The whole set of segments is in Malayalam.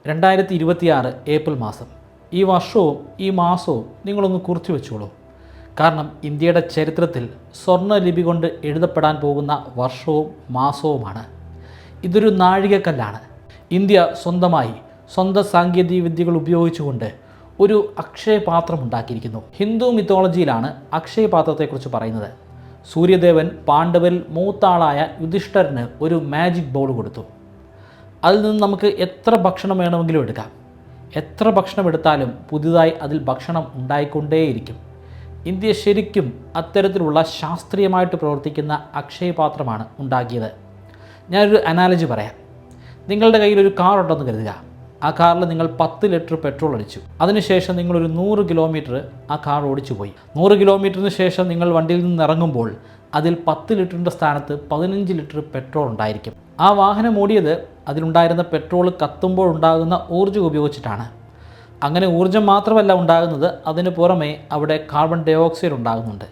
2026 ഏപ്രിൽ മാസം. ഈ വർഷവും ഈ മാസവും നിങ്ങളൊന്ന് കുറിച്ച് വെച്ചോളൂ. കാരണം ഇന്ത്യയുടെ ചരിത്രത്തിൽ സ്വർണ്ണ ലിപി കൊണ്ട് എഴുതപ്പെടാൻ പോകുന്ന വർഷവും മാസവുമാണ്. ഇതൊരു നാഴികക്കല്ലാണ്. ഇന്ത്യ സ്വന്തം സാങ്കേതിക വിദ്യകൾ ഉപയോഗിച്ചുകൊണ്ട് ഒരു അക്ഷയപാത്രം ഉണ്ടാക്കിയിരിക്കുന്നു. ഹിന്ദു മിത്തോളജിയിലാണ് അക്ഷയപാത്രത്തെക്കുറിച്ച് പറയുന്നത്. സൂര്യദേവൻ പാണ്ഡവരിൽ മൂത്താളായ യുധിഷ്ഠിരന് ഒരു മാജിക് ബൗൾ കൊടുത്തു. അതിൽ നിന്ന് നമുക്ക് എത്ര ഭക്ഷണം വേണമെങ്കിലും എടുക്കാം. എത്ര ഭക്ഷണം എടുത്താലും പുതുതായി അതിൽ ഭക്ഷണം ഉണ്ടായിക്കൊണ്ടേയിരിക്കും. ഇന്ത്യ ശരിക്കും അത്തരത്തിലുള്ള ശാസ്ത്രീയമായിട്ട് പ്രവർത്തിക്കുന്ന അക്ഷയപാത്രമാണ് ഉണ്ടാക്കിയത്. ഞാനൊരു അനാലജി പറയാം. നിങ്ങളുടെ കയ്യിൽ ഒരു കാർ ഉണ്ടെന്ന് കരുതുക. ആ കാറിൽ നിങ്ങൾ 10 ലിറ്റർ പെട്രോൾ അടിച്ചു. അതിനുശേഷം നിങ്ങളൊരു 100 കിലോമീറ്റർ ആ കാർ ഓടിച്ചു പോയി. 100 കിലോമീറ്ററിന് ശേഷം നിങ്ങൾ വണ്ടിയിൽ നിന്ന് ഇറങ്ങുമ്പോൾ അതിൽ 10 ലിറ്ററിൻ്റെ സ്ഥാനത്ത് 15 ലിറ്റർ പെട്രോൾ ഉണ്ടായിരിക്കും. ആ വാഹനം ഓടിയത് അതിലുണ്ടായിരുന്ന പെട്രോൾ കത്തുമ്പോൾ ഉണ്ടാകുന്ന ഊർജ്ജം ഉപയോഗിച്ചിട്ടാണ്. അങ്ങനെ ഊർജ്ജം മാത്രമല്ല ഉണ്ടാകുന്നത്, അതിന് പുറമെ അവിടെ കാർബൺ ഡൈ ഓക്സൈഡ് ഉണ്ടാകുന്നുണ്ട്.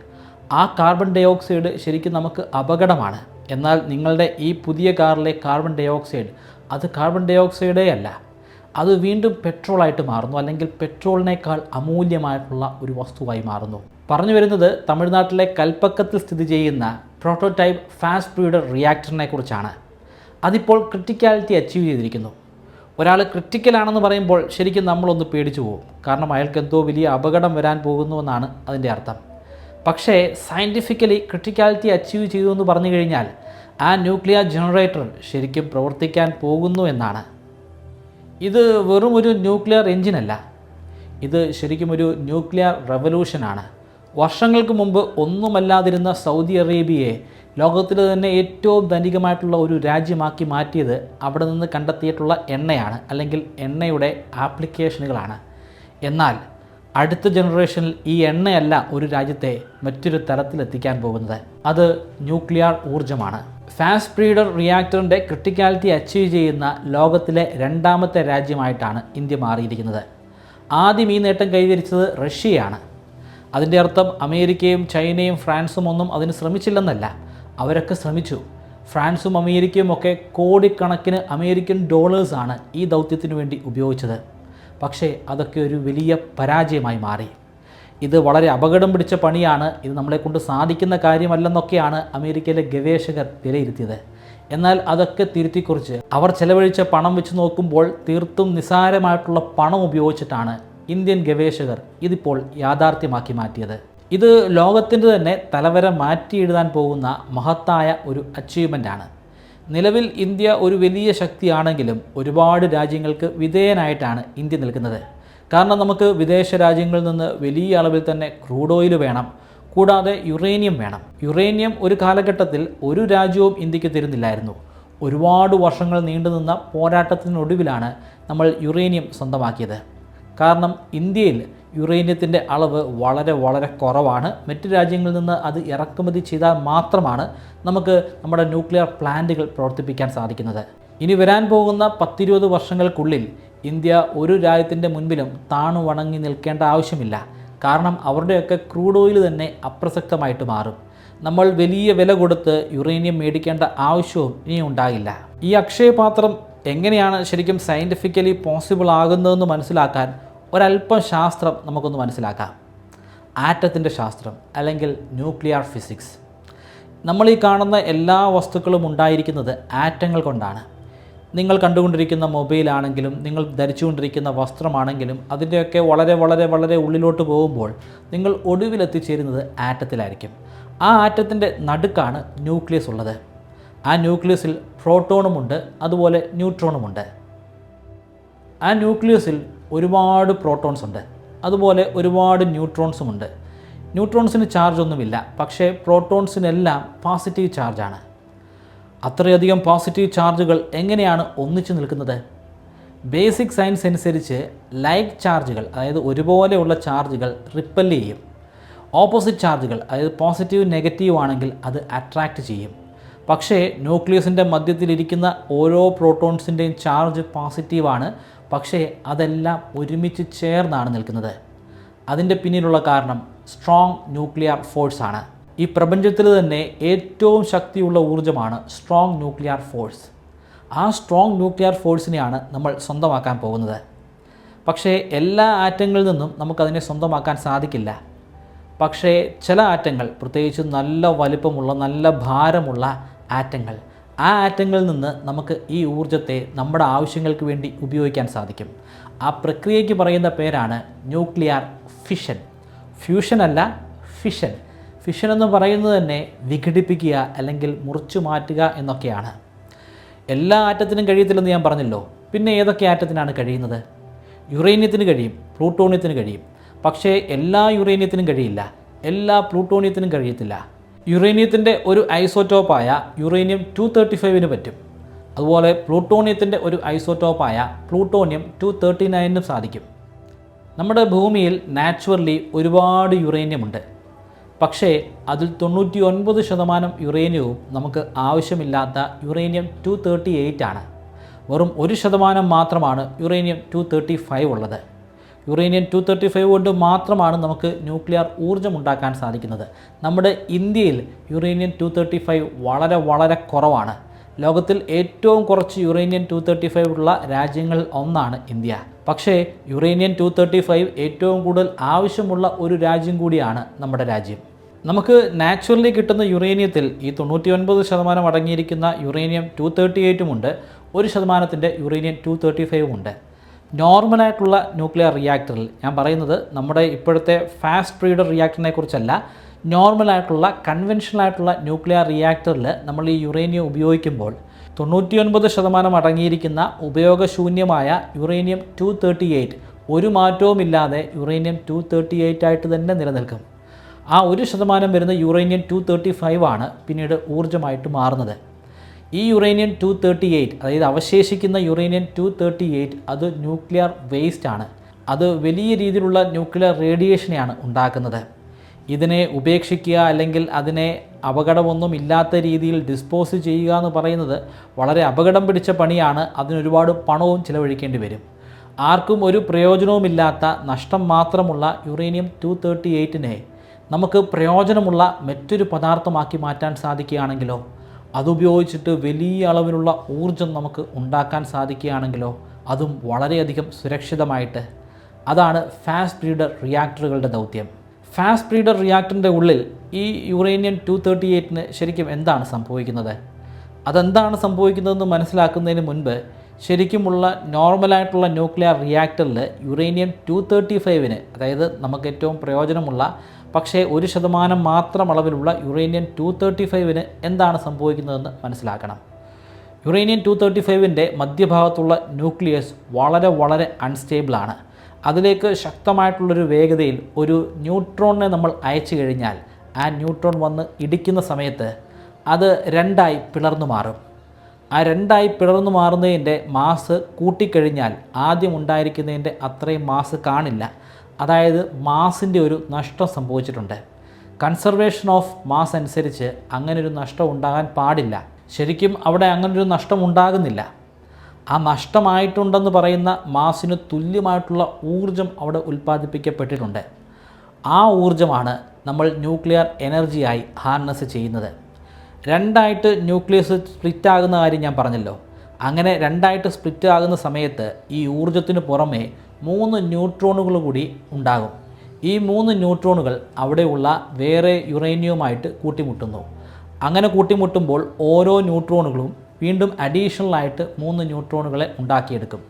ആ കാർബൺ ഡൈ ഓക്സൈഡ് ശരിക്കും നമുക്ക് അപകടമാണ്. എന്നാൽ നിങ്ങളുടെ ഈ പുതിയ കാറിലെ കാർബൺ ഡൈ ഓക്സൈഡ് അത് കാർബൺ ഡൈ ഓക്സൈഡേ അല്ല, അത് വീണ്ടും പെട്രോളായിട്ട് മാറുന്നു, അല്ലെങ്കിൽ പെട്രോളിനേക്കാൾ അമൂല്യമായിട്ടുള്ള ഒരു വസ്തുവായി മാറുന്നു. പറഞ്ഞു വരുന്നത് തമിഴ്നാട്ടിലെ കൽപ്പക്കത്തിൽ സ്ഥിതി ചെയ്യുന്ന പ്രോട്ടോടൈപ്പ് ഫാസ്റ്റ് ബ്രീഡർ റിയാക്ടറിനെ കുറിച്ചാണ്. അതിപ്പോൾ ക്രിട്ടിക്കാലിറ്റി അച്ചീവ് ചെയ്തിരിക്കുന്നു. ഒരാൾ ക്രിട്ടിക്കലാണെന്ന് പറയുമ്പോൾ ശരിക്കും നമ്മളൊന്ന് പേടിച്ചു പോകും. കാരണം അയാൾക്ക് എന്തോ വലിയ അപകടം വരാൻ പോകുന്നുവെന്നാണ് അതിൻ്റെ അർത്ഥം. പക്ഷേ സയൻറ്റിഫിക്കലി ക്രിട്ടിക്കാലിറ്റി അച്ചീവ് ചെയ്തു എന്ന് പറഞ്ഞു കഴിഞ്ഞാൽ ആ ന്യൂക്ലിയർ ജനറേറ്റർ ശരിക്കും പ്രവർത്തിക്കാൻ പോകുന്നു എന്നാണ്. ഇത് വെറും ഒരു ന്യൂക്ലിയർ എഞ്ചിനല്ല, ഇത് ശരിക്കും ഒരു ന്യൂക്ലിയർ റെവല്യൂഷനാണ്. വർഷങ്ങൾക്ക് മുമ്പ് ഒന്നുമല്ലാതിരുന്ന സൗദി അറേബ്യയെ ലോകത്തിലെ തന്നെ ഏറ്റവും ധനികമായിട്ടുള്ള ഒരു രാജ്യമാക്കി മാറ്റിയത് അവിടെ നിന്ന് കണ്ടെത്തിയിട്ടുള്ള എണ്ണയാണ്, അല്ലെങ്കിൽ എണ്ണയുടെ ആപ്ലിക്കേഷനുകളാണ്. എന്നാൽ അടുത്ത ജനറേഷനിൽ ഈ എണ്ണയല്ല ഒരു രാജ്യത്തെ മറ്റൊരു തലത്തിലെത്തിക്കാൻ പോകുന്നത്, അത് ന്യൂക്ലിയർ ഊർജ്ജമാണ്. ഫാസ്റ്റ് ബ്രീഡർ റിയാക്ടറിൻ്റെ ക്രിട്ടിക്കാലിറ്റി അച്ചീവ് ചെയ്യുന്ന ലോകത്തിലെ 2ാമത്തെ രാജ്യമായിട്ടാണ് ഇന്ത്യ മാറിയിരിക്കുന്നത്. ആദ്യം ഈ നേട്ടം കൈവരിച്ചത് റഷ്യയാണ്. അതിൻ്റെ അർത്ഥം അമേരിക്കയും ചൈനയും ഫ്രാൻസും ഒന്നും അതിന് ശ്രമിച്ചില്ലെന്നല്ല, അവരൊക്കെ ശ്രമിച്ചു. ഫ്രാൻസും അമേരിക്കയും ഒക്കെ കോടിക്കണക്കിന് അമേരിക്കൻ ഡോളേഴ്സാണ് ഈ ദൗത്യത്തിനു വേണ്ടി ഉപയോഗിച്ചത്. പക്ഷേ അതൊക്കെ ഒരു വലിയ പരാജയമായി മാറി. ഇത് വളരെ അപകടം പിടിച്ച പണിയാണ്, ഇത് നമ്മളെക്കൊണ്ട് സാധിക്കുന്ന കാര്യമല്ലെന്നൊക്കെയാണ് അമേരിക്കയിലെ ഗവേഷകർ വിലയിരുത്തിയത്. എന്നാൽ അതൊക്കെ തിരുത്തിക്കുറിച്ച് അവർ ചെലവഴിച്ച പണം വെച്ച് നോക്കുമ്പോൾ തീർത്തും നിസ്സാരമായിട്ടുള്ള പണം ഉപയോഗിച്ചിട്ടാണ് ഇന്ത്യൻ ഗവേഷകർ ഇതിപ്പോൾ യാഥാർത്ഥ്യമാക്കി മാറ്റിയത്. ഇത് ലോകത്തിൻ്റെ തന്നെ തലവര മാറ്റി എഴുതാൻ പോകുന്ന മഹത്തായ ഒരു അച്ചീവ്മെൻ്റാണ്. നിലവിൽ ഇന്ത്യ ഒരു വലിയ ശക്തിയാണെങ്കിലും ഒരുപാട് രാജ്യങ്ങൾക്ക് വിധേയനായിട്ടാണ് ഇന്ത്യ നിൽക്കുന്നത്. കാരണം നമുക്ക് വിദേശ രാജ്യങ്ങളിൽ നിന്ന് വലിയ അളവിൽ തന്നെ ക്രൂഡ് ഓയിൽ വേണം, കൂടാതെ യുറേനിയം വേണം. യുറേനിയം ഒരു കാലഘട്ടത്തിൽ ഒരു രാജ്യവും ഇന്ത്യക്ക് തരുന്നില്ലായിരുന്നു. ഒരുപാട് വർഷങ്ങൾ നീണ്ടുനിന്ന പോരാട്ടത്തിനൊടുവിലാണ് നമ്മൾ യുറേനിയം സ്വന്തമാക്കിയത്. കാരണം ഇന്ത്യയിൽ യുറേനിയത്തിൻ്റെ അളവ് വളരെ കുറവാണ്. മറ്റ് രാജ്യങ്ങളിൽ നിന്ന് അത് ഇറക്കുമതി ചെയ്താൽ മാത്രമാണ് നമുക്ക് നമ്മുടെ ന്യൂക്ലിയർ പ്ലാന്റുകൾ പ്രവർത്തിപ്പിക്കാൻ സാധിക്കുന്നത്. ഇനി വരാൻ പോകുന്ന 10-20 വർഷങ്ങൾക്കുള്ളിൽ ഇന്ത്യ ഒരു രാജ്യത്തിൻ്റെ മുൻപിലും താണു വണങ്ങി നിൽക്കേണ്ട ആവശ്യമില്ല. കാരണം അവരുടെയൊക്കെ ക്രൂഡ് ഓയിൽ തന്നെ അപ്രസക്തമായിട്ട് മാറും. നമ്മൾ വലിയ വില കൊടുത്ത് യുറേനിയം മേടിക്കേണ്ട ആവശ്യവും ഇനി ഉണ്ടാകില്ല. ഈ അക്ഷയപാത്രം എങ്ങനെയാണ് ശരിക്കും സയൻറ്റിഫിക്കലി പോസിബിൾ ആകുന്നതെന്ന് മനസ്സിലാക്കാൻ ഒരല്പം ശാസ്ത്രം നമുക്കൊന്ന് മനസ്സിലാക്കാം. ആറ്റത്തിൻ്റെ ശാസ്ത്രം, അല്ലെങ്കിൽ ന്യൂക്ലിയർ ഫിസിക്സ്. നമ്മൾ ഈ കാണുന്ന എല്ലാ വസ്തുക്കളും ഉണ്ടായിരിക്കുന്നത് ആറ്റങ്ങൾ കൊണ്ടാണ്. നിങ്ങൾ കണ്ടുകൊണ്ടിരിക്കുന്ന മൊബൈലാണെങ്കിലും നിങ്ങൾ ധരിച്ചുകൊണ്ടിരിക്കുന്ന വസ്ത്രമാണെങ്കിലും അതിൻ്റെയൊക്കെ വളരെ ഉള്ളിലോട്ട് പോകുമ്പോൾ നിങ്ങൾ ഒടുവിലെത്തിച്ചേരുന്നത് ആറ്റത്തിലായിരിക്കും. ആ ആറ്റത്തിൻ്റെ നടുക്കാണ് ന്യൂക്ലിയസ് ഉള്ളത്. ആ ന്യൂക്ലിയസിൽ പ്രോട്ടോണുമുണ്ട്, അതുപോലെ ന്യൂട്രോണുമുണ്ട്. ആ ന്യൂക്ലിയസിൽ ഒരുപാട് പ്രോട്ടോൺസ് ഉണ്ട്, അതുപോലെ ഒരുപാട് ന്യൂട്രോൺസുമുണ്ട്. ന്യൂട്രോൺസിന് ചാർജ് ഒന്നുമില്ല, പക്ഷേ പ്രോട്ടോൺസിനെല്ലാം പോസിറ്റീവ് ചാർജാണ്. അത്രയധികം പോസിറ്റീവ് ചാർജുകൾ എങ്ങനെയാണ് ഒന്നിച്ചു നിൽക്കുന്നത്? ബേസിക് സയൻസ് അനുസരിച്ച് ലൈക്ക് ചാർജുകൾ, അതായത് ഒരുപോലെയുള്ള ചാർജുകൾ റിപ്പൽ ചെയ്യും. ഓപ്പോസിറ്റ് ചാർജുകൾ, അതായത് പോസിറ്റീവ് നെഗറ്റീവ് ആണെങ്കിൽ അത് അട്രാക്റ്റ് ചെയ്യും. പക്ഷേ ന്യൂക്ലിയസിൻ്റെ മധ്യത്തിലിരിക്കുന്ന ഓരോ പ്രോട്ടോൺസിൻ്റെയും ചാർജ് പോസിറ്റീവാണ്, പക്ഷേ അതെല്ലാം ഒരുമിച്ച് ചേർന്നാണ് നിൽക്കുന്നത്. അതിൻ്റെ പിന്നിലുള്ള കാരണം സ്ട്രോങ് ന്യൂക്ലിയർ ഫോഴ്സാണ്. ഈ പ്രപഞ്ചത്തിൽ തന്നെ ഏറ്റവും ശക്തിയുള്ള ഊർജ്ജമാണ് സ്ട്രോങ് ന്യൂക്ലിയർ ഫോഴ്സ്. ആ സ്ട്രോങ് ന്യൂക്ലിയർ ഫോഴ്സിനെയാണ് നമ്മൾ സ്വന്തമാക്കാൻ പോകുന്നത്. പക്ഷേ എല്ലാ ആറ്റങ്ങളിൽ നിന്നും നമുക്കതിനെ സ്വന്തമാക്കാൻ സാധിക്കില്ല. പക്ഷേ ചില ആറ്റങ്ങൾ, പ്രത്യേകിച്ച് നല്ല വലിപ്പമുള്ള നല്ല ഭാരമുള്ള ആറ്റങ്ങൾ, ആ ആറ്റങ്ങളിൽ നിന്ന് നമുക്ക് ഈ ഊർജ്ജത്തെ നമ്മുടെ ആവശ്യങ്ങൾക്ക് വേണ്ടി ഉപയോഗിക്കാൻ സാധിക്കും. ആ പ്രക്രിയയ്ക്ക് പറയുന്ന പേരാണ് ന്യൂക്ലിയർ ഫിഷൻ. ഫ്യൂഷൻ അല്ല, ഫിഷൻ. ഫിഷൻ എന്ന് പറയുന്നത് തന്നെ വിഘടിപ്പിക്കുക അല്ലെങ്കിൽ മുറിച്ചു മാറ്റുക എന്നൊക്കെയാണ്. എല്ലാ ആറ്റത്തിനും കഴിയത്തില്ലെന്ന് ഞാൻ പറഞ്ഞല്ലോ. പിന്നെ ഏതൊക്കെ ആറ്റത്തിനാണ് കഴിയുന്നത്? യുറേനിയത്തിന് കഴിയും, പ്ലൂട്ടോണിയത്തിന് കഴിയും. പക്ഷേ എല്ലാ യുറേനിയത്തിനും കഴിയില്ല, എല്ലാ പ്ലൂട്ടോണിയത്തിനും കഴിയത്തില്ല. യുറേനിയത്തിൻ്റെ ഒരു ഐസോട്ടോപ്പായ യുറേനിയം 235 പറ്റും. അതുപോലെ പ്ലൂട്ടോണിയത്തിൻ്റെ ഒരു ഐസോട്ടോപ്പായ പ്ലൂട്ടോണിയം 239 സാധിക്കും. നമ്മുടെ ഭൂമിയിൽ നാച്ചുറലി ഒരുപാട് യുറേനിയമുണ്ട്. പക്ഷേ അതിൽ 99% യുറേനിയവും നമുക്ക് ആവശ്യമില്ലാത്ത യുറേനിയം 238 ആണ്. വെറും 1% മാത്രമാണ് യുറേനിയം 235 ഉള്ളത്. യുറേനിയം 235 കൊണ്ട് മാത്രമാണ് നമുക്ക് ന്യൂക്ലിയർ ഊർജ്ജം ഉണ്ടാക്കാൻ സാധിക്കുന്നത്. നമ്മുടെ ഇന്ത്യയിൽ യുറേനിയം 235 വളരെ വളരെ കുറവാണ്. ലോകത്തിൽ ഏറ്റവും കുറച്ച് യുറേനിയം 235 ഉള്ള രാജ്യങ്ങളിൽ ഒന്നാണ് ഇന്ത്യ. പക്ഷേ യുറേനിയം 235 ഏറ്റവും കൂടുതൽ ആവശ്യമുള്ള ഒരു രാജ്യം കൂടിയാണ് നമ്മുടെ രാജ്യം. നമുക്ക് നാച്ചുറലി കിട്ടുന്ന യുറേനിയത്തിൽ ഈ 99% അടങ്ങിയിരിക്കുന്ന യുറേനിയം 238 ഉണ്ട്, 1% യുറേനിയം 235 ഉണ്ട്. നോർമലായിട്ടുള്ള ന്യൂക്ലിയർ റിയാക്ടറിൽ, ഞാൻ പറയുന്നത് നമ്മുടെ ഇപ്പോഴത്തെ ഫാസ്റ്റ് ബ്രീഡർ റിയാക്ടറിനെ കുറിച്ചല്ല, നോർമലായിട്ടുള്ള കൺവെൻഷണലായിട്ടുള്ള ന്യൂക്ലിയർ റിയാക്ടറിൽ നമ്മൾ ഈ യുറേനിയം ഉപയോഗിക്കുമ്പോൾ 99% അടങ്ങിയിരിക്കുന്ന ഉപയോഗശൂന്യമായ യുറേനിയം 238 ഒരു മാറ്റവുമില്ലാതെ യുറേനിയം 238 ആയിട്ട് തന്നെ നിലനിൽക്കും. ആ 1% വരുന്ന യുറേനിയം 235 ആണ് പിന്നീട് ഊർജ്ജമായിട്ട് മാറുന്നത്. ഈ യുറേനിയം 238, അതായത് അവശേഷിക്കുന്ന യുറേനിയം 238, അത് ന്യൂക്ലിയർ വേസ്റ്റ് ആണ്. അത് വലിയ രീതിയിലുള്ള ന്യൂക്ലിയർ റേഡിയേഷനെയാണ് ഉണ്ടാക്കുന്നത്. ഇതിനെ ഉപേക്ഷിക്കുക അല്ലെങ്കിൽ അതിനെ അപകടമൊന്നും ഇല്ലാത്ത രീതിയിൽ ഡിസ്പോസ് ചെയ്യുക എന്ന് പറയുന്നത് വളരെ അപകടം പിടിച്ച പണിയാണ്. അതിനൊരുപാട് പണവും ചിലവഴിക്കേണ്ടി വരും. ആർക്കും ഒരു പ്രയോജനവുമില്ലാത്ത നഷ്ടം മാത്രമുള്ള യുറേനിയം 238നെ നമുക്ക് പ്രയോജനമുള്ള മറ്റൊരു പദാർത്ഥമാക്കി മാറ്റാൻ സാധിക്കുകയാണെങ്കിലോ, അതുപയോഗിച്ചിട്ട് വലിയ അളവിലുള്ള ഊർജ്ജം നമുക്ക് ഉണ്ടാക്കാൻ സാധിക്കുകയാണെങ്കിലോ, അതും വളരെയധികം സുരക്ഷിതമായിട്ട്. അതാണ് ഫാസ്റ്റ് ബ്രീഡർ റിയാക്ടറുകളുടെ ദൗത്യം. ഫാസ്റ്റ് ബ്രീഡർ റിയാക്ടറിൻ്റെ ഉള്ളിൽ ഈ യുറേനിയം 238ന് ശരിക്കും എന്താണ് സംഭവിക്കുന്നത്? അതെന്താണ് സംഭവിക്കുന്നതെന്ന് മനസ്സിലാക്കുന്നതിന് മുൻപ് ശരിക്കുമുള്ള നോർമലായിട്ടുള്ള ന്യൂക്ലിയർ റിയാക്ടറിൽ യുറേനിയം 235ന്, അതായത് നമുക്ക് ഏറ്റവും പ്രയോജനമുള്ള പക്ഷേ 1% മാത്രം അളവിലുള്ള യുറേനിയം 235ന് എന്താണ് സംഭവിക്കുന്നതെന്ന് മനസ്സിലാക്കണം. യുറേനിയം 235ൻ്റെ മധ്യഭാഗത്തുള്ള ന്യൂക്ലിയസ് വളരെ വളരെ അൺസ്റ്റേബിളാണ്. അതിലേക്ക് ശക്തമായിട്ടുള്ളൊരു വേഗതയിൽ ഒരു ന്യൂട്രോണിനെ നമ്മൾ അയച്ചു കഴിഞ്ഞാൽ ആ ന്യൂട്രോൺ വന്ന് ഇടിക്കുന്ന സമയത്ത് അത് രണ്ടായി പിളർന്നു മാറും. ആ രണ്ടായി പിളർന്നു മാറുന്നതിൻ്റെ മാസ് കൂട്ടിക്കഴിഞ്ഞാൽ ആദ്യം ഉണ്ടായിരിക്കുന്നതിൻ്റെ അത്രയും മാസ് കാണില്ല. അതായത് മാസിൻ്റെ ഒരു നഷ്ടം സംഭവിച്ചിട്ടുണ്ട്. കൺസർവേഷൻ ഓഫ് മാസ് അനുസരിച്ച് അങ്ങനൊരു നഷ്ടം ഉണ്ടാകാൻ പാടില്ല. ശരിക്കും അവിടെ അങ്ങനൊരു നഷ്ടം ഉണ്ടാകുന്നില്ല. ആ നഷ്ടമായിട്ടുണ്ടെന്ന് പറയുന്ന മാസിന് തുല്യമായിട്ടുള്ള ഊർജ്ജം അവിടെ ഉൽപ്പാദിപ്പിക്കപ്പെട്ടിട്ടുണ്ട്. ആ ഊർജ്ജമാണ് നമ്മൾ ന്യൂക്ലിയർ എനർജിയായി ഹാർനസ് ചെയ്യുന്നത്. രണ്ടായിട്ട് ന്യൂക്ലിയസ് സ്പ്ലിറ്റ് ആകുന്ന കാര്യം ഞാൻ പറഞ്ഞല്ലോ. അങ്ങനെ രണ്ടായിട്ട് സ്പ്ലിറ്റ് ആകുന്ന സമയത്ത് ഈ ഊർജ്ജത്തിന് പുറമെ 3 ന്യൂട്രോണുകൾ കൂടി ഉണ്ടാകും. ഈ 3 ന്യൂട്രോണുകൾ അവിടെയുള്ള വേറെ യുറേനിയവുമായിട്ട് കൂട്ടിമുട്ടുന്നു. അങ്ങനെ കൂട്ടിമുട്ടുമ്പോൾ ഓരോ ന്യൂട്രോണുകളും വീണ്ടും അഡീഷണലായിട്ട് 3 ന്യൂട്രോണുകളെ ഉണ്ടാക്കിയെടുക്കും.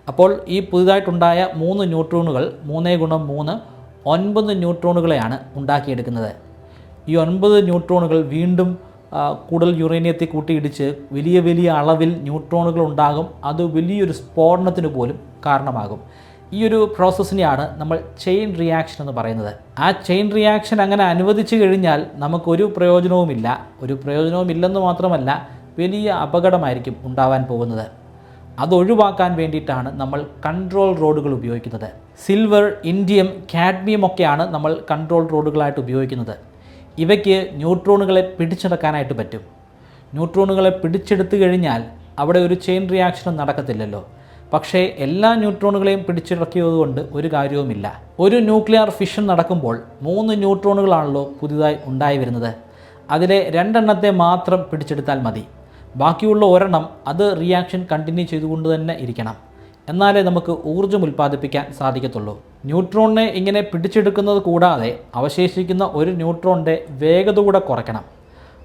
അപ്പോൾ ഈ പുതുതായിട്ടുണ്ടായ 3 ന്യൂട്രോണുകൾ 3 × 3 9 ന്യൂട്രോണുകളെയാണ് ഉണ്ടാക്കിയെടുക്കുന്നത്. ഈ 9 ന്യൂട്രോണുകൾ വീണ്ടും കൂടുതൽ യുറേനിയത്തെ കൂട്ടിയിടിച്ച് വലിയ വലിയ അളവിൽ ന്യൂട്രോണുകൾ ഉണ്ടാകും. അത് വലിയൊരു സ്ഫോടനത്തിന് പോലും കാരണമാകും. ഈ ഒരു പ്രോസസ്സിനെയാണ് നമ്മൾ ചെയിൻ റിയാക്ഷൻ എന്ന് പറയുന്നത്. ആ ചെയിൻ റിയാക്ഷൻ അങ്ങനെ അനുവദിച്ചു കഴിഞ്ഞാൽ നമുക്കൊരു പ്രയോജനവുമില്ല. ഒരു പ്രയോജനവുമില്ലെന്ന് മാത്രമല്ല, വലിയ അപകടമായിരിക്കും ഉണ്ടാവാൻ പോകുന്നത്. അതൊഴിവാക്കാൻ വേണ്ടിയിട്ടാണ് നമ്മൾ കൺട്രോൾ റോഡുകൾ ഉപയോഗിക്കുന്നത്. സിൽവർ, ഇൻഡിയം, കാഡ്മിയം ഒക്കെയാണ് നമ്മൾ കൺട്രോൾ റോഡുകളായിട്ട് ഉപയോഗിക്കുന്നത്. ഇവയ്ക്ക് ന്യൂട്രോണുകളെ പിടിച്ചെടുക്കാനായിട്ട് പറ്റും. ന്യൂട്രോണുകളെ പിടിച്ചെടുത്തു കഴിഞ്ഞാൽ അവിടെ ഒരു ചെയിൻ റിയാക്ഷനും നടക്കത്തില്ലല്ലോ. പക്ഷേ എല്ലാ ന്യൂട്രോണുകളെയും പിടിച്ചിറക്കിയതുകൊണ്ട് ഒരു കാര്യവുമില്ല. ഒരു ന്യൂക്ലിയർ ഫിഷൻ നടക്കുമ്പോൾ 3 ന്യൂട്രോണുകളാണല്ലോ പുതുതായി ഉണ്ടായി വരുന്നത്. അതിലെ 2 എണ്ണത്തെ മാത്രം പിടിച്ചെടുത്താൽ മതി. ബാക്കിയുള്ള ഒരെണ്ണം അത് റിയാക്ഷൻ കണ്ടിന്യൂ ചെയ്തുകൊണ്ട് തന്നെ ഇരിക്കണം. എന്നാലേ നമുക്ക് ഊർജ്ജം ഉൽപ്പാദിപ്പിക്കാൻ സാധിക്കത്തുള്ളൂ. ന്യൂട്രോണിനെ ഇങ്ങനെ പിടിച്ചെടുക്കുന്നത് കൂടാതെ അവശേഷിക്കുന്ന ഒരു ന്യൂട്രോണിൻ്റെ വേഗത കൂടെ കുറയ്ക്കണം.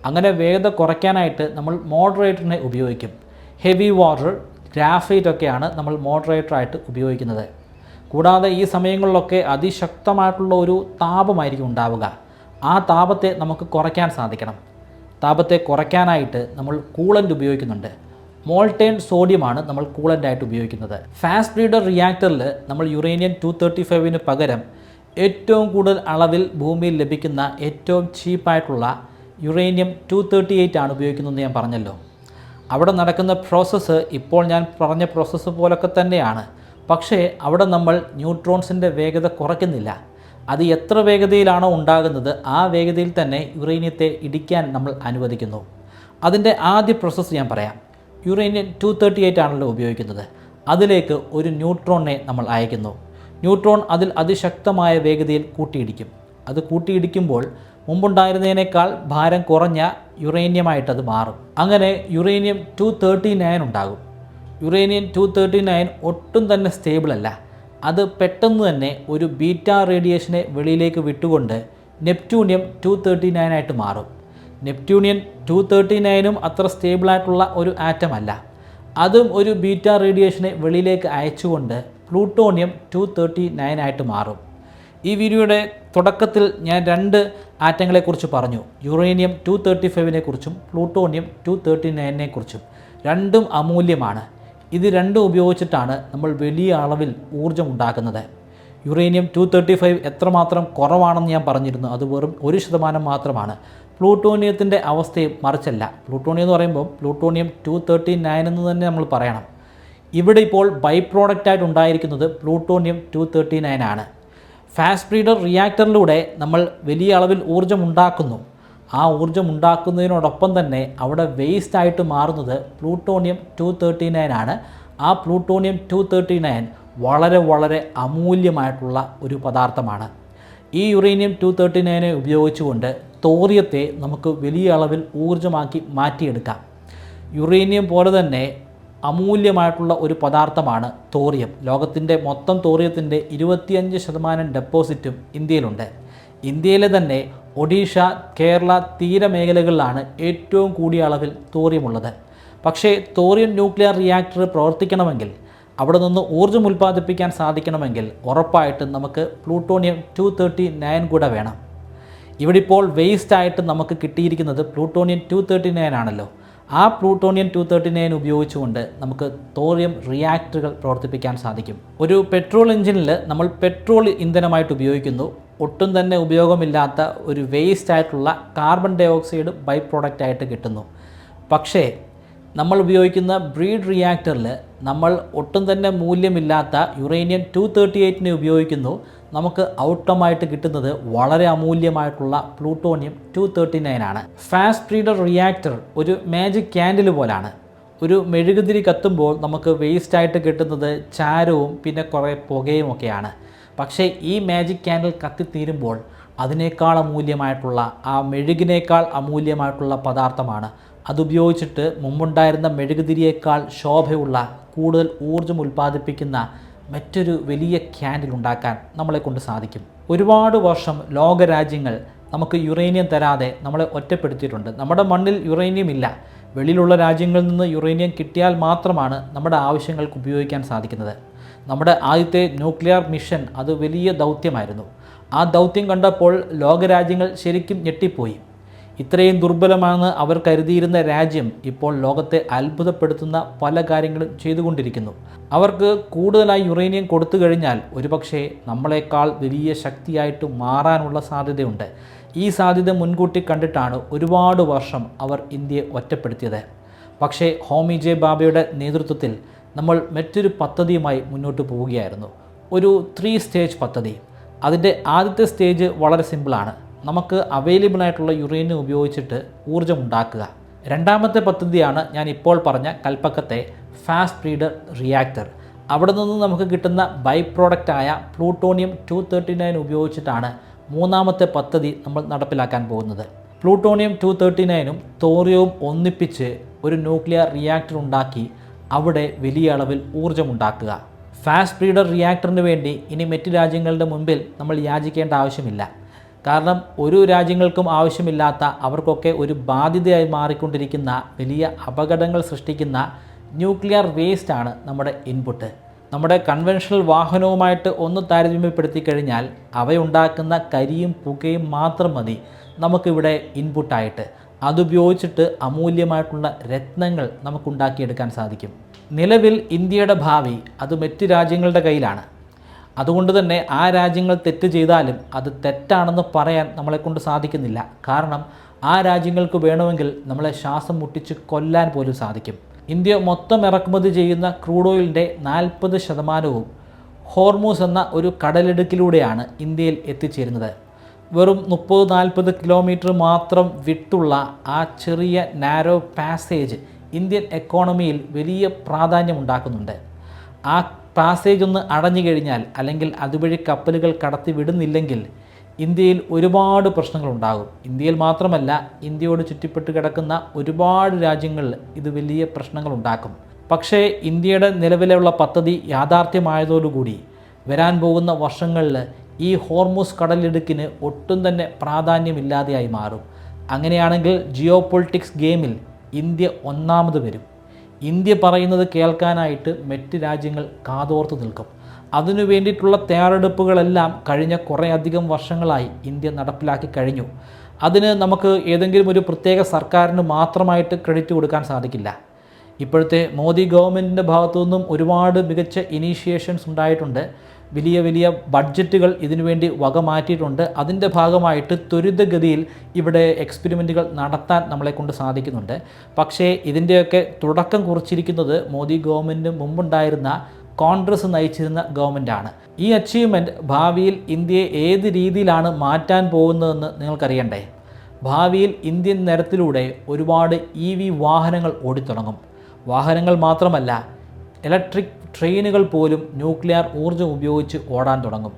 അങ്ങനെ വേഗത കുറയ്ക്കാനായിട്ട് നമ്മൾ മോഡറേറ്ററിനെ ഉപയോഗിക്കും. ഹെവി വാട്ടർ, ഗ്രാഫൈറ്റ് ഒക്കെയാണ് നമ്മൾ മോഡറേറ്ററായിട്ട് ഉപയോഗിക്കുന്നത്. കൂടാതെ ഈ സമയങ്ങളിലൊക്കെ അതിശക്തമായിട്ടുള്ള ഒരു താപമായിരിക്കും ഉണ്ടാവുക. ആ താപത്തെ നമുക്ക് കുറയ്ക്കാൻ സാധിക്കണം. താപത്തെ കുറയ്ക്കാനായിട്ട് നമ്മൾ കൂളൻ്റ് ഉപയോഗിക്കുന്നുണ്ട്. മോൾട്ടേൺ സോഡിയമാണ് നമ്മൾ കൂളൻ്റായിട്ട് ഉപയോഗിക്കുന്നത്. ഫാസ്റ്റ് ബ്രീഡർ റിയാക്ടറിൽ നമ്മൾ യുറേനിയം 235 പകരം ഏറ്റവും കൂടുതൽ അളവിൽ ഭൂമിയിൽ ലഭിക്കുന്ന ഏറ്റവും ചീപ്പായിട്ടുള്ള യുറേനിയം 238 ആണ് ഉപയോഗിക്കുന്നതെന്ന് ഞാൻ പറഞ്ഞല്ലോ. അവിടെ നടക്കുന്ന പ്രോസസ്സ് ഇപ്പോൾ ഞാൻ പറഞ്ഞ പ്രോസസ്സ് പോലൊക്കെ തന്നെയാണ്. പക്ഷേ അവിടെ നമ്മൾ ന്യൂട്രോൺസിൻ്റെ വേഗത കുറയ്ക്കുന്നില്ല. അത് എത്ര വേഗതയിലാണോ ഉണ്ടാകുന്നത് ആ വേഗതയിൽ തന്നെ യുറേനിയത്തെ ഇടിക്കാൻ നമ്മൾ അനുവദിക്കുന്നു. അതിൻ്റെ ആദ്യ പ്രോസസ്സ് ഞാൻ പറയാം. യുറേനിയം 238 ആണല്ലോ ഉപയോഗിക്കുന്നത്. അതിലേക്ക് ഒരു ന്യൂട്രോണിനെ നമ്മൾ അയക്കുന്നു. ന്യൂട്രോൺ അതിൽ അതിശക്തമായ വേഗതയിൽ കൂട്ടിയിടിക്കും. അത് കൂട്ടിയിടിക്കുമ്പോൾ മുമ്പുണ്ടായിരുന്നതിനേക്കാൾ ഭാരം കുറഞ്ഞ യുറേനിയമായിട്ടത് മാറും. അങ്ങനെ യുറേനിയം 239 ഉണ്ടാകും. യുറേനിയം 239 ഒട്ടും തന്നെ സ്റ്റേബിളല്ല. അത് പെട്ടെന്ന് തന്നെ ഒരു ബീറ്റ റേഡിയേഷനെ വെളിയിലേക്ക് വിട്ടുകൊണ്ട് നെപ്റ്റ്യൂണിയം 239 ആയിട്ട് മാറും. നെപ്റ്റ്യൂണിയം 239 അത്ര സ്റ്റേബിളായിട്ടുള്ള ഒരു ആറ്റമല്ല. അതും ഒരു ബീറ്റ റേഡിയേഷനെ വെളിയിലേക്ക് അയച്ചുകൊണ്ട് പ്ലൂട്ടോണിയം 239 ആയിട്ട് മാറും. ഈ വീഡിയോയുടെ തുടക്കത്തിൽ ഞാൻ 2 ആറ്റങ്ങളെക്കുറിച്ച് പറഞ്ഞു. യുറേനിയം 235 കുറിച്ചും പ്ലൂട്ടോണിയം 239 കുറിച്ചും. രണ്ടും അമൂല്യമാണ്. ഇത് രണ്ടും ഉപയോഗിച്ചിട്ടാണ് നമ്മൾ വലിയ അളവിൽ ഊർജ്ജം ഉണ്ടാക്കുന്നത്. യുറേനിയം 235 എത്രമാത്രം കുറവാണെന്ന് ഞാൻ പറഞ്ഞിരുന്നു. അത് വെറും 1% മാത്രമാണ്. പ്ലൂട്ടോണിയത്തിൻ്റെ അവസ്ഥയും മറിച്ചല്ല. പ്ലൂട്ടോണിയം എന്ന് പറയുമ്പോൾ പ്ലൂട്ടോണിയം 239 എന്ന് തന്നെ നമ്മൾ പറയണം. ഇവിടെ ഇപ്പോൾ ബൈ പ്രോഡക്റ്റായിട്ട് ഉണ്ടായിരിക്കുന്നത് പ്ലൂട്ടോണിയം 239 ആണ്. ഫാസ്റ്റ് ബ്രീഡർ റിയാക്ടറിലൂടെ നമ്മൾ വലിയ അളവിൽ ഊർജ്ജം ഉണ്ടാക്കുന്നു. ആ ഊർജ്ജം ഉണ്ടാക്കുന്നതിനോടൊപ്പം തന്നെ അവിടെ വേസ്റ്റായിട്ട് മാറുന്നത് പ്ലൂട്ടോണിയം 239 ആണ്. ആ പ്ലൂട്ടോണിയം 239 വളരെ വളരെ അമൂല്യമായിട്ടുള്ള ഒരു പദാർത്ഥമാണ്. ഈ യുറേനിയം 239 ഉപയോഗിച്ചുകൊണ്ട് തോറിയത്തെ നമുക്ക് വലിയ അളവിൽ ഊർജ്ജമാക്കി മാറ്റിയെടുക്കാം. യുറേനിയം പോലെ തന്നെ അമൂല്യമായിട്ടുള്ള ഒരു പദാർത്ഥമാണ് തോറിയം. ലോകത്തിൻ്റെ മൊത്തം തോറിയത്തിൻ്റെ 25% ഡെപ്പോസിറ്റും ഇന്ത്യയിലുണ്ട്. ഇന്ത്യയിലെ തന്നെ ഒഡീഷ, കേരള തീരമേഖലകളിലാണ് ഏറ്റവും കൂടിയ അളവിൽ തോറിയമുള്ളത്. പക്ഷേ തോറിയം ന്യൂക്ലിയർ റിയാക്ടർ പ്രവർത്തിക്കണമെങ്കിൽ, അവിടെ നിന്ന് ഊർജ്ജം ഉൽപ്പാദിപ്പിക്കാൻ സാധിക്കണമെങ്കിൽ ഉറപ്പായിട്ടും നമുക്ക് പ്ലൂട്ടോണിയം 239 കൂടെ വേണം. ഇവിടെ ഇപ്പോൾ വേസ്റ്റായിട്ട് നമുക്ക് കിട്ടിയിരിക്കുന്നത് പ്ലൂട്ടോണിയം 239 ആണല്ലോ. ആ പ്ലൂട്ടോണിയം 239 ഉപയോഗിച്ചുകൊണ്ട് നമുക്ക് തോറിയം റിയാക്ടറുകൾ പ്രവർത്തിപ്പിക്കാൻ സാധിക്കും. ഒരു പെട്രോൾ എഞ്ചിനിൽ നമ്മൾ പെട്രോൾ ഇന്ധനമായിട്ട് ഉപയോഗിക്കുന്നു. ഒട്ടും തന്നെ ഉപയോഗമില്ലാത്ത ഒരു വേസ്റ്റായിട്ടുള്ള കാർബൺ ഡൈ ഓക്സൈഡ് ബൈ പ്രോഡക്റ്റായിട്ട് കിട്ടുന്നു. പക്ഷേ നമ്മൾ ഉപയോഗിക്കുന്ന ബ്രീഡ് റിയാക്ടറിൽ നമ്മൾ ഒട്ടും തന്നെ മൂല്യമില്ലാത്ത യുറേനിയം 238 ഉപയോഗിക്കുന്നു. നമുക്ക് ഔട്ടമായിട്ട് കിട്ടുന്നത് വളരെ അമൂല്യമായിട്ടുള്ള പ്ലൂട്ടോണിയം 239 ആണ്. ഫാസ്റ്റ് ബ്രീഡർ റിയാക്ടർ ഒരു മാജിക് ക്യാൻഡിൽ പോലാണ്. ഒരു മെഴുകുതിരി കത്തുമ്പോൾ നമുക്ക് വേസ്റ്റായിട്ട് കിട്ടുന്നത് ചാരവും പിന്നെ കുറേ പുകയും ഒക്കെയാണ്. പക്ഷേ ഈ മാജിക് ക്യാൻഡിൽ കത്തിത്തീരുമ്പോൾ അതിനേക്കാൾ അമൂല്യമായിട്ടുള്ള, ആ മെഴുകിനേക്കാൾ അമൂല്യമായിട്ടുള്ള പദാർത്ഥമാണ്. അതുപയോഗിച്ചിട്ട് മുമ്പുണ്ടായിരുന്ന മെഴുകുതിരിയേക്കാൾ ശോഭയുള്ള, കൂടുതൽ ഊർജ്ജം ഉൽപ്പാദിപ്പിക്കുന്ന മറ്റൊരു വലിയ ക്യാൻഡിൽ ഉണ്ടാക്കാൻ നമ്മളെ കൊണ്ട് സാധിക്കും. ഒരുപാട് വർഷം ലോകരാജ്യങ്ങൾ നമുക്ക് യുറേനിയം തരാതെ നമ്മളെ ഒറ്റപ്പെടുത്തിയിട്ടുണ്ട്. നമ്മുടെ മണ്ണിൽ യുറേനിയം ഇല്ല. വെളിയിലുള്ള രാജ്യങ്ങളിൽ നിന്ന് യുറേനിയം കിട്ടിയാൽ മാത്രമാണ് നമ്മുടെ ആവശ്യങ്ങൾക്ക് ഉപയോഗിക്കാൻ സാധിക്കുന്നത്. നമ്മുടെ ആദ്യത്തെ ന്യൂക്ലിയർ മിഷൻ അത് വലിയ ദൗത്യമായിരുന്നു. ആ ദൗത്യം കണ്ടപ്പോൾ ലോകരാജ്യങ്ങൾ ശരിക്കും ഞെട്ടിപ്പോയി. ഇത്രയും ദുർബലമാണ് അവർ കരുതിയിരുന്ന രാജ്യം ഇപ്പോൾ ലോകത്തെ അത്ഭുതപ്പെടുത്തുന്ന പല കാര്യങ്ങളും ചെയ്തുകൊണ്ടിരിക്കുന്നു. അവർക്ക് കൂടുതലായി യുറേനിയം കൊടുത്തു കഴിഞ്ഞാൽ ഒരുപക്ഷെ നമ്മളെക്കാൾ വലിയ ശക്തിയായിട്ട് മാറാനുള്ള സാധ്യതയുണ്ട്. ഈ സാധ്യത മുൻകൂട്ടി കണ്ടിട്ടാണ് ഒരുപാട് വർഷം അവർ ഇന്ത്യയെ ഒറ്റപ്പെടുത്തിയത്. പക്ഷേ ഹോമി ജെ ബാബയുടെ നേതൃത്വത്തിൽ നമ്മൾ മറ്റൊരു പദ്ധതിയുമായി മുന്നോട്ട് പോവുകയായിരുന്നു. ഒരു 3 സ്റ്റേജ് പദ്ധതി. അതിൻ്റെ ആദ്യത്തെ സ്റ്റേജ് വളരെ സിമ്പിളാണ്. നമുക്ക് അവൈലബിൾ ആയിട്ടുള്ള യുറേനിയം ഉപയോഗിച്ചിട്ട് ഊർജ്ജം ഉണ്ടാക്കുക. രണ്ടാമത്തെ പദ്ധതിയാണ് ഞാൻ ഇപ്പോൾ പറഞ്ഞ കൽപ്പക്കത്തെ ഫാസ്റ്റ് ബ്രീഡർ റിയാക്ടർ. അവിടെ നിന്ന് നമുക്ക് കിട്ടുന്ന ബൈ പ്രോഡക്റ്റായ പ്ലൂട്ടോണിയം 239 ഉപയോഗിച്ചിട്ടാണ് മൂന്നാമത്തെ പദ്ധതി നമ്മൾ നടപ്പിലാക്കാൻ പോകുന്നത്. പ്ലൂട്ടോണിയം 239 തോറിയവും ഒന്നിപ്പിച്ച് ഒരു ന്യൂക്ലിയർ റിയാക്ടർ ഉണ്ടാക്കി അവിടെ വലിയ അളവിൽ ഊർജ്ജമുണ്ടാക്കുക. ഫാസ്റ്റ് ബ്രീഡർ റിയാക്ടറിന് വേണ്ടി ഇനി മറ്റ് രാജ്യങ്ങളുടെ മുൻപിൽ നമ്മൾ യാചിക്കേണ്ട ആവശ്യമില്ല. കാരണം ഒരു രാജ്യങ്ങൾക്കും ആവശ്യമില്ലാത്ത, അവർക്കൊക്കെ ഒരു ബാധ്യതയായി മാറിക്കൊണ്ടിരിക്കുന്ന വലിയ അപകടങ്ങൾ സൃഷ്ടിക്കുന്ന ന്യൂക്ലിയർ വേസ്റ്റാണ് നമ്മുടെ ഇൻപുട്ട്. നമ്മുടെ കൺവെൻഷണൽ വാഹനവുമായിട്ട് ഒന്ന് താരതമ്യപ്പെടുത്തി കഴിഞ്ഞാൽ അവയുണ്ടാക്കുന്ന കരിയും പുകയും മാത്രം മതി നമുക്കിവിടെ ഇൻപുട്ടായിട്ട്. അതുപയോഗിച്ചിട്ട് അമൂല്യമായിട്ടുള്ള രത്നങ്ങൾ നമുക്കുണ്ടാക്കിയെടുക്കാൻ സാധിക്കും. നിലവിൽ ഇന്ത്യയുടെ ഭാവി അത് മറ്റ് രാജ്യങ്ങളുടെ കയ്യിലാണ്. അതുകൊണ്ട് തന്നെ ആ രാജ്യങ്ങൾ തെറ്റ് ചെയ്താലും അത് തെറ്റാണെന്ന് പറയാൻ നമ്മളെക്കൊണ്ട് സാധിക്കുന്നില്ല. കാരണം ആ രാജ്യങ്ങൾക്ക് വേണമെങ്കിൽ നമ്മളെ ശ്വാസം മുട്ടിച്ച് കൊല്ലാൻ പോലും സാധിക്കും. ഇന്ത്യ മൊത്തം ഇറക്കുമതി ചെയ്യുന്ന ക്രൂഡ് ഓയിലിൻ്റെ 40% ഹോർമൂസ് എന്ന ഒരു കടലിടുക്കിലൂടെയാണ് ഇന്ത്യയിൽ എത്തിച്ചേരുന്നത്. വെറും 30-40 കിലോമീറ്റർ മാത്രം വിട്ടുള്ള ആ ചെറിയ നാരോ പാസേജ് ഇന്ത്യൻ എക്കോണമിയിൽ വലിയ പ്രാധാന്യമുണ്ടാക്കുന്നുണ്ട്. ആ പാസേജ് ഒന്ന് അടഞ്ഞു കഴിഞ്ഞാൽ, അല്ലെങ്കിൽ അതുവഴി കപ്പലുകൾ കടത്തി വിടുന്നില്ലെങ്കിൽ ഇന്ത്യയിൽ ഒരുപാട് പ്രശ്നങ്ങളുണ്ടാകും. ഇന്ത്യയിൽ മാത്രമല്ല, ഇന്ത്യയോട് ചുറ്റിപ്പെട്ട് കിടക്കുന്ന ഒരുപാട് രാജ്യങ്ങളിൽ ഇത് വലിയ പ്രശ്നങ്ങളുണ്ടാക്കും. പക്ഷേ ഇന്ത്യയുടെ നിലവിലുള്ള പദ്ധതി യാഥാർത്ഥ്യമായതോടുകൂടി വരാൻ പോകുന്ന വർഷങ്ങളിൽ ഈ ഹോർമൂസ് കടലിടുക്കിന് ഒട്ടും തന്നെ പ്രാധാന്യമില്ലാതെയായി മാറും. അങ്ങനെയാണെങ്കിൽ ജിയോ പൊളിറ്റിക്സ് ഗെയിമിൽ ഇന്ത്യ ഒന്നാമത് വരും. ഇന്ത്യ പറയുന്നത് കേൾക്കാനായിട്ട് മറ്റ് രാജ്യങ്ങൾ കാതോർത്ത് നിൽക്കും. അതിനു വേണ്ടിയിട്ടുള്ള തയ്യാറെടുപ്പുകളെല്ലാം കഴിഞ്ഞ കുറേയധികം വർഷങ്ങളായി ഇന്ത്യ നടപ്പിലാക്കി കഴിഞ്ഞു. അതിന് നമുക്ക് ഏതെങ്കിലും ഒരു പ്രത്യേക സർക്കാരിന് മാത്രമായിട്ട് ക്രെഡിറ്റ് കൊടുക്കാൻ സാധിക്കില്ല. ഇപ്പോഴത്തെ മോദി ഗവൺമെൻറ്റിൻ്റെ ഭാഗത്തു നിന്നും ഒരുപാട് മികച്ച ഇനീഷ്യേഷൻസ് ഉണ്ടായിട്ടുണ്ട്. വലിയ വലിയ ബഡ്ജറ്റുകൾ ഇതിനുവേണ്ടി വകമാറ്റിയിട്ടുണ്ട്. അതിൻ്റെ ഭാഗമായിട്ട് ത്വരിതഗതിയിൽ ഇവിടെ എക്സ്പെരിമെൻറ്റുകൾ നടത്താൻ നമ്മളെക്കൊണ്ട് സാധിക്കുന്നുണ്ട്. പക്ഷേ ഇതിൻ്റെയൊക്കെ തുടക്കം കുറിച്ചിരിക്കുന്നത് മോദി ഗവൺമെൻറ്റിന് മുമ്പുണ്ടായിരുന്ന കോൺഗ്രസ് നയിച്ചിരുന്ന ഗവൺമെൻറ്റാണ്. ഈ അച്ചീവ്മെൻറ്റ് ഭാവിയിൽ ഇന്ത്യയെ ഏത് രീതിയിലാണ് മാറ്റാൻ പോകുന്നതെന്ന് നിങ്ങൾക്കറിയണ്ടേ? ഭാവിയിൽ ഇന്ത്യൻ നിരത്തിലൂടെ ഒരുപാട് EV വാഹനങ്ങൾ ഓടിത്തുടങ്ങും. വാഹനങ്ങൾ മാത്രമല്ല, ഇലക്ട്രിക് ട്രെയിനുകൾ പോലും ന്യൂക്ലിയർ ഊർജ്ജം ഉപയോഗിച്ച് ഓടാൻ തുടങ്ങും.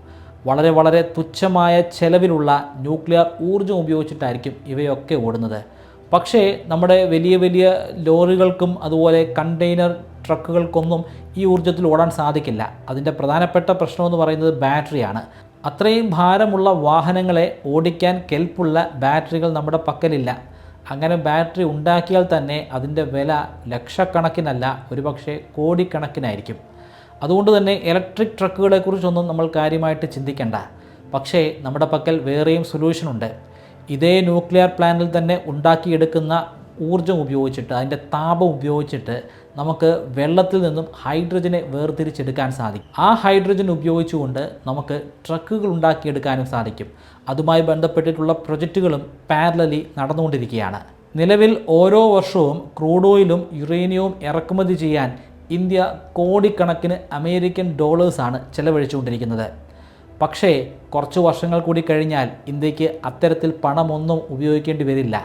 വളരെ വളരെ തുച്ഛമായ ചെലവിലുള്ള ന്യൂക്ലിയർ ഊർജ്ജം ഉപയോഗിച്ചിട്ടായിരിക്കും ഇവയൊക്കെ ഓടുന്നത്. പക്ഷേ നമ്മുടെ വലിയ വലിയ ലോറികൾക്കും അതുപോലെ കണ്ടെയ്നർ ട്രക്കുകൾക്കൊന്നും ഈ ഊർജ്ജത്തിൽ ഓടാൻ സാധിക്കില്ല. അതിൻ്റെ പ്രധാനപ്പെട്ട പ്രശ്നമെന്ന് പറയുന്നത് ബാറ്ററിയാണ്. അത്രയും ഭാരമുള്ള വാഹനങ്ങളെ ഓടിക്കാൻ കെൽപ്പുള്ള ബാറ്ററികൾ നമ്മുടെ പക്കലില്ല. അങ്ങനെ ബാറ്ററി ഉണ്ടാക്കിയാൽ തന്നെ അതിൻ്റെ വില ലക്ഷക്കണക്കിനല്ല, ഒരുപക്ഷെ കോടിക്കണക്കിനായിരിക്കും. അതുകൊണ്ട് തന്നെ ഇലക്ട്രിക് ട്രക്കുകളെക്കുറിച്ചൊന്നും നമ്മൾ കാര്യമായിട്ട് ചിന്തിക്കേണ്ട. പക്ഷേ നമ്മുടെ പക്കൽ വേറെയും സൊല്യൂഷനുണ്ട്. ഇതേ ന്യൂക്ലിയർ പ്ലാന്റിൽ തന്നെ ഉണ്ടാക്കിയെടുക്കുന്ന ഊർജ്ജം ഉപയോഗിച്ചിട്ട്, അതിൻ്റെ താപം ഉപയോഗിച്ചിട്ട് നമുക്ക് വെള്ളത്തിൽ നിന്നും ഹൈഡ്രജനെ വേർതിരിച്ചെടുക്കാൻ സാധിക്കും. ആ ഹൈഡ്രജൻ ഉപയോഗിച്ചുകൊണ്ട് നമുക്ക് ട്രക്കുകൾ ഉണ്ടാക്കിയെടുക്കാനും സാധിക്കും. അതുമായി ബന്ധപ്പെട്ടിട്ടുള്ള പ്രൊജക്റ്റുകളും പാരലലി നടന്നുകൊണ്ടിരിക്കുകയാണ്. നിലവിൽ ഓരോ വർഷവും ക്രൂഡ് ഓയിലും യുറേനിയവും ഇറക്കുമതി ചെയ്യാൻ ഇന്ത്യ കോടിക്കണക്കിന് അമേരിക്കൻ ഡോളേഴ്സാണ് ചെലവഴിച്ചുകൊണ്ടിരിക്കുന്നത്. പക്ഷേ കുറച്ച് വർഷങ്ങൾ കൂടി കഴിഞ്ഞാൽ ഇന്ത്യക്ക് അത്തരത്തിൽ പണമൊന്നും ഉപയോഗിക്കേണ്ടി വരില്ല.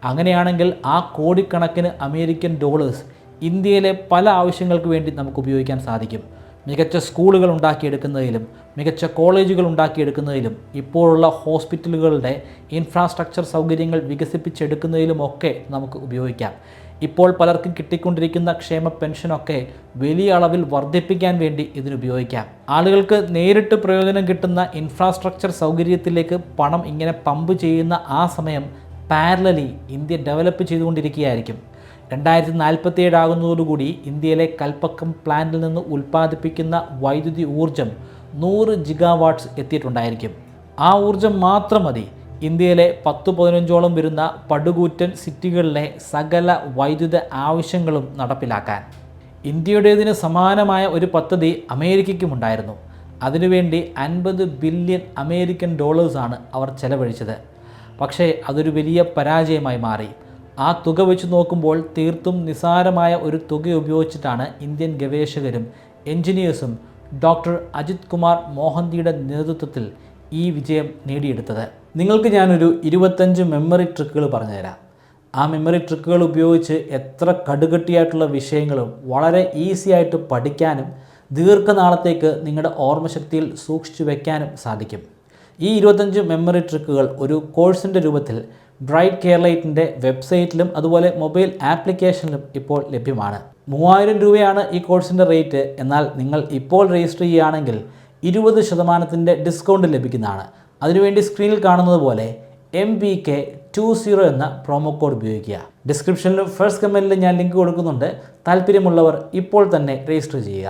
അങ്ങനെയാണെങ്കിൽ ആ കോടിക്കണക്കിന് അമേരിക്കൻ ഡോളേഴ്സ് ഇന്ത്യയിലെ പല ആവശ്യങ്ങൾക്ക് വേണ്ടി നമുക്ക് ഉപയോഗിക്കാൻ സാധിക്കും. മികച്ച സ്കൂളുകൾ ഉണ്ടാക്കിയെടുക്കുന്നതിലും മികച്ച കോളേജുകൾ ഉണ്ടാക്കിയെടുക്കുന്നതിലും ഇപ്പോഴുള്ള ഹോസ്പിറ്റലുകളുടെ ഇൻഫ്രാസ്ട്രക്ചർ സൗകര്യങ്ങൾ വികസിപ്പിച്ചെടുക്കുന്നതിലുമൊക്കെ നമുക്ക് ഉപയോഗിക്കാം. ഇപ്പോൾ പലർക്കും കിട്ടിക്കൊണ്ടിരിക്കുന്ന ക്ഷേമ പെൻഷനൊക്കെ വലിയ അളവിൽ വർദ്ധിപ്പിക്കാൻ വേണ്ടി ഇതിനുപയോഗിക്കാം. ആളുകൾക്ക് നേരിട്ട് പ്രയോജനം കിട്ടുന്ന ഇൻഫ്രാസ്ട്രക്ചർ സൗകര്യത്തിലേക്ക് പണം ഇങ്ങനെ പമ്പ് ചെയ്യുന്ന ആ സമയം പാരലലി ഇന്ത്യ ഡെവലപ്പ് ചെയ്തുകൊണ്ടിരിക്കുകയായിരിക്കും. 2047 ആകുന്നതോടുകൂടി ഇന്ത്യയിലെ കൽപ്പക്കം പ്ലാന്റിൽ നിന്ന് ഉൽപ്പാദിപ്പിക്കുന്ന വൈദ്യുതി ഊർജ്ജം 100 ജിഗാവാട്ട്സ് എത്തിയിട്ടുണ്ടായിരിക്കും. ആ ഊർജ്ജം മാത്രം മതി ഇന്ത്യയിലെ 10-15ഓളം വരുന്ന പടുകൂറ്റൻ സിറ്റികളിലെ സകല വൈദ്യുത ആവശ്യങ്ങളും നടപ്പിലാക്കാൻ. ഇന്ത്യയുടേതിന് സമാനമായ ഒരു പദ്ധതി അമേരിക്കയ്ക്കുമുണ്ടായിരുന്നു. അതിനുവേണ്ടി 50 ബില്യൺ അമേരിക്കൻ ഡോളേഴ്സാണ് അവർ ചെലവഴിച്ചത്. പക്ഷേ അതൊരു വലിയ പരാജയമായി മാറി. ആ തുക വെച്ച് നോക്കുമ്പോൾ തീർത്തും നിസാരമായ ഒരു തുക ഉപയോഗിച്ചിട്ടാണ് ഇന്ത്യൻ ഗവേഷകരും എൻജിനീയേഴ്സും ഡോക്ടർ അജിത് കുമാർ മോഹന്തിയുടെ നേതൃത്വത്തിൽ ഈ വിജയം നേടിയെടുത്തത്. നിങ്ങൾക്ക് ഞാനൊരു 25 മെമ്മറി ട്രിക്കുകൾ പറഞ്ഞുതരാം. ആ മെമ്മറി ട്രിക്കുകൾ ഉപയോഗിച്ച് എത്ര കടുകട്ടിയായിട്ടുള്ള വിഷയങ്ങളും വളരെ ഈസി ആയിട്ട് പഠിക്കാനും ദീർഘനാളത്തേക്ക് നിങ്ങളുടെ ഓർമ്മശക്തിയിൽ സൂക്ഷിച്ചു വയ്ക്കാനും സാധിക്കും. ഈ 25 മെമ്മറി ട്രിക്കുകൾ ഒരു കോഴ്സിൻ്റെ രൂപത്തിൽ ബ്രൈറ്റ് കെയർലൈറ്റിൻ്റെ വെബ്സൈറ്റിലും അതുപോലെ മൊബൈൽ ആപ്ലിക്കേഷനിലും ഇപ്പോൾ ലഭ്യമാണ്. 3000 രൂപയാണ് ഈ കോഴ്സിൻ്റെ റേറ്റ്. എന്നാൽ നിങ്ങൾ ഇപ്പോൾ രജിസ്റ്റർ ചെയ്യുകയാണെങ്കിൽ 20% ഡിസ്കൗണ്ട് ലഭിക്കുന്നതാണ്. അതിനുവേണ്ടി സ്ക്രീനിൽ കാണുന്നത് പോലെ MBK20 എന്ന പ്രോമോ കോഡ് ഉപയോഗിക്കുക. ഡിസ്ക്രിപ്ഷനിലും ഫസ്റ്റ് കമൻറ്റിലും ഞാൻ ലിങ്ക് കൊടുക്കുന്നുണ്ട്. താല്പര്യമുള്ളവർ ഇപ്പോൾ തന്നെ രജിസ്റ്റർ ചെയ്യുക.